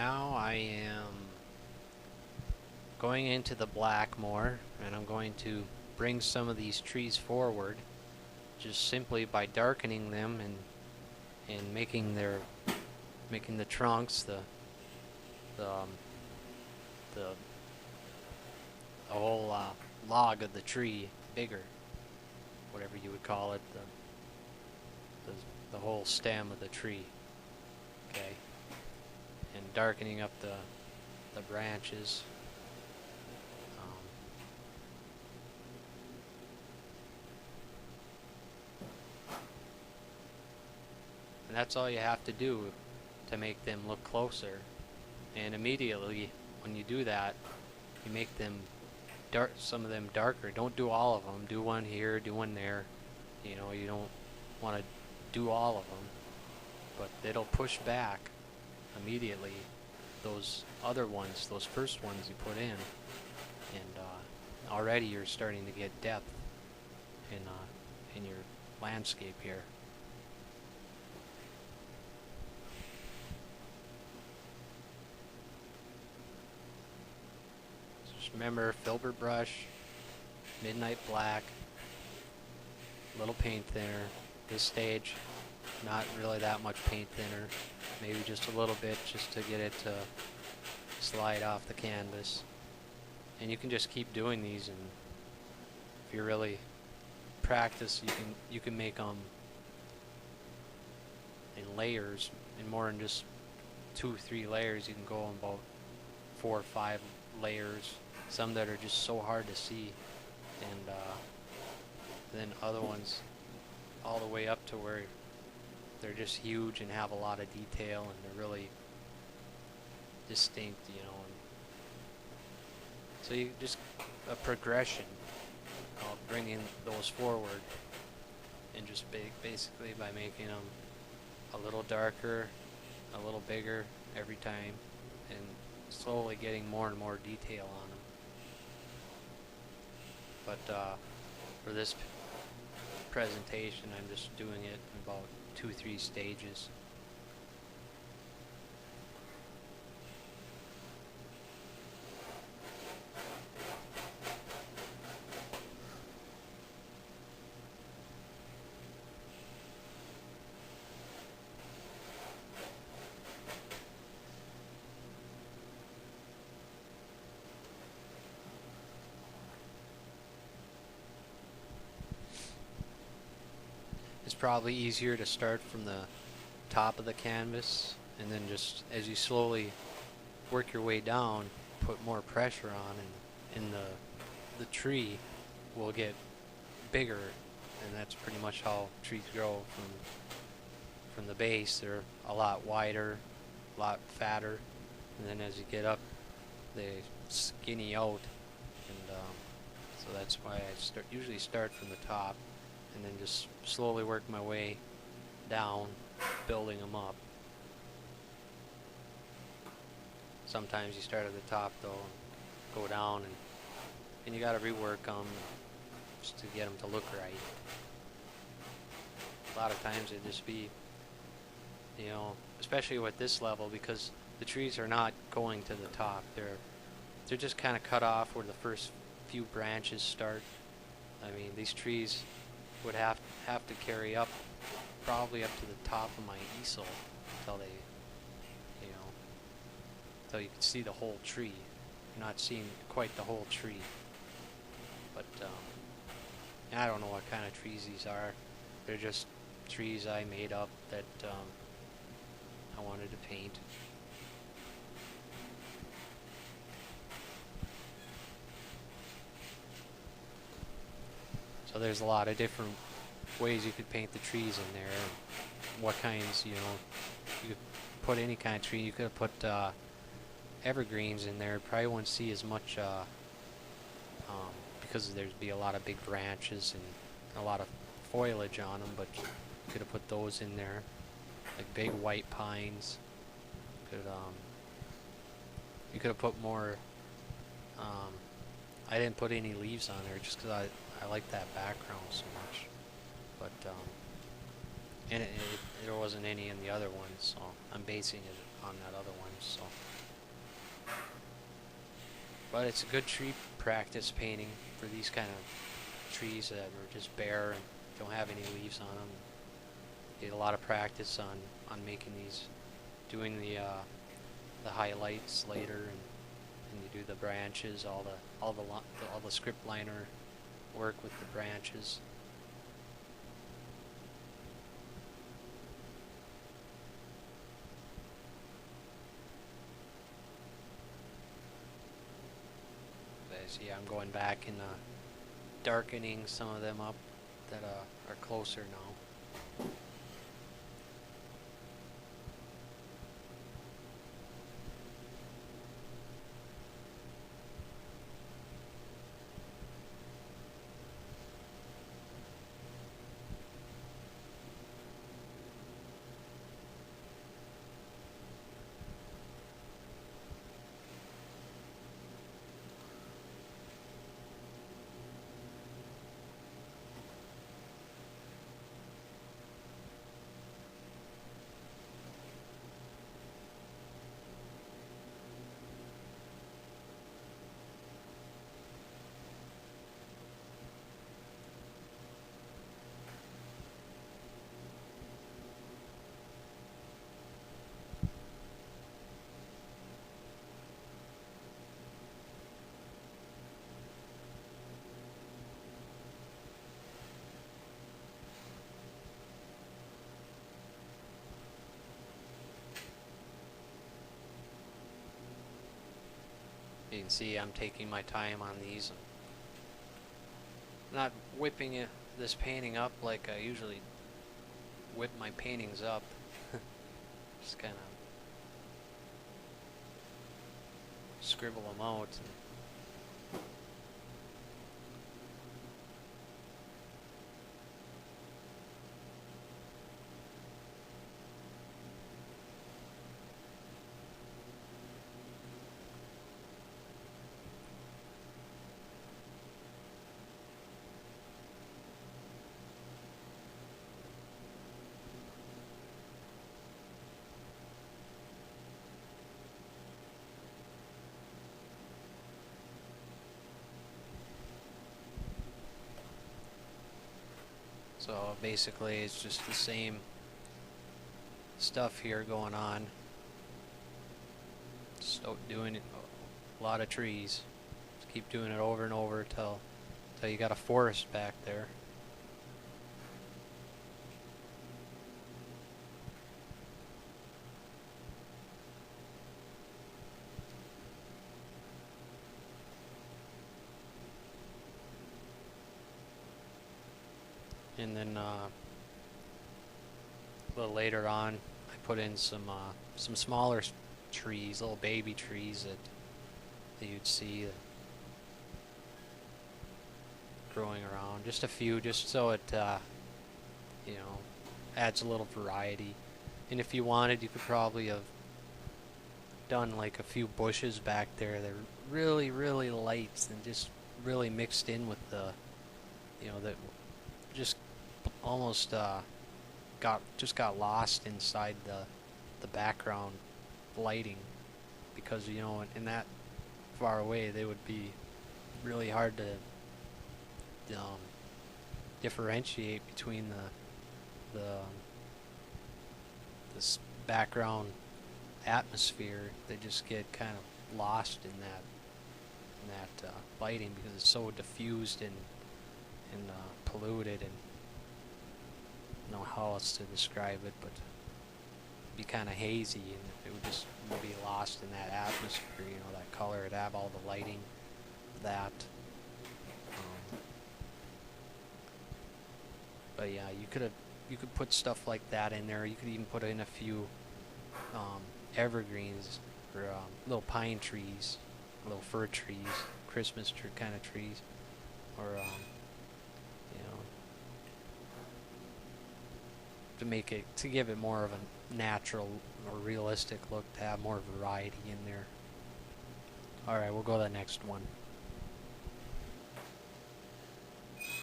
now I am going into the black more, and I'm going to bring some of these trees forward just simply by darkening them and making the trunks, the whole log of the tree bigger, whatever you would call it, the whole stem of the tree. Okay, and darkening up the branches. And that's all you have to do to make them look closer. And immediately when you do that, you make them some of them darker. Don't do all of them. Do one here, do one there. You know, you don't want to do all of them, but it'll push back immediately those other ones, those first ones you put in, and already you're starting to get depth in your landscape here. Remember, filbert brush, midnight black, little paint thinner. This stage, not really that much paint thinner, maybe just a little bit just to get it to slide off the canvas. And you can just keep doing these, and if you really practice, you can make them in layers, and more than just 2 or 3 layers. You can go in about 4 or 5 layers. Some that are just so hard to see, and then other ones all the way up to where they're just huge and have a lot of detail, and they're really distinct, you know. And so you just a progression of bringing those forward, and just basically by making them a little darker, a little bigger every time, and slowly getting more and more detail on them. But for this presentation, I'm just doing it in about 2 or 3 stages. It's probably easier to start from the top of the canvas, and then just as you slowly work your way down, put more pressure on, and the tree will get bigger. And that's pretty much how trees grow from the base. They're a lot wider, a lot fatter, and then as you get up, they skinny out. And so that's why I usually start from the top, and then just slowly work my way down, building them up. Sometimes you start at the top though, and go down, and you gotta rework them just to get them to look right. A lot of times it just be, you know, especially with this level, because the trees are not going to the top. They're just kind of cut off where the first few branches start. I mean, these trees would have to carry up, probably up to the top of my easel, until they, you know, until you can see the whole tree. You're not seeing quite the whole tree, but I don't know what kind of trees these are. They're just trees I made up that I wanted to paint. So there's a lot of different ways you could paint the trees in there, and what kinds, you know, you could put any kind of tree. You could have put evergreens in there. Probably wouldn't see as much because there'd be a lot of big branches and a lot of foliage on them, but you could have put those in there, like big white pines. You could have put more. I didn't put any leaves on there just because I like that background so much. But and there wasn't any in the other ones, so I'm basing it on that other one. So, but it's a good tree practice painting for these kind of trees that are just bare and don't have any leaves on them. You get a lot of practice on making these, doing the highlights later, and you do the branches, all the script liner work with the branches. As yeah, I'm going back and darkening some of them up that are closer now. You can see I'm taking my time on these. I'm not whipping this painting up like I usually whip my paintings up. Just kind of scribble them out. So basically it's just the same stuff here going on. Just doing it, a lot of trees. Just keep doing it over and over till you got a forest back there. And then a little later on, I put in some smaller trees, little baby trees that you'd see growing around. Just a few, just so it you know, adds a little variety. And if you wanted, you could probably have done like a few bushes back there that are really, really light and just really mixed in with the, you know, that just almost got lost inside the background lighting, because you know, in that far away they would be really hard to differentiate between this background atmosphere. They just get kind of lost in that lighting, because it's so diffused and polluted, and I don't know how else to describe it, but it'd be kind of hazy, and it would just be lost in that atmosphere, you know, that color. It'd have all the lighting, that. But yeah, you could put stuff like that in there. You could even put in a few evergreens, or little pine trees, little fir trees, Christmas tree kind of trees, or you know, to give it more of a natural or realistic look, to have more variety in there. All right, we'll go to the next one.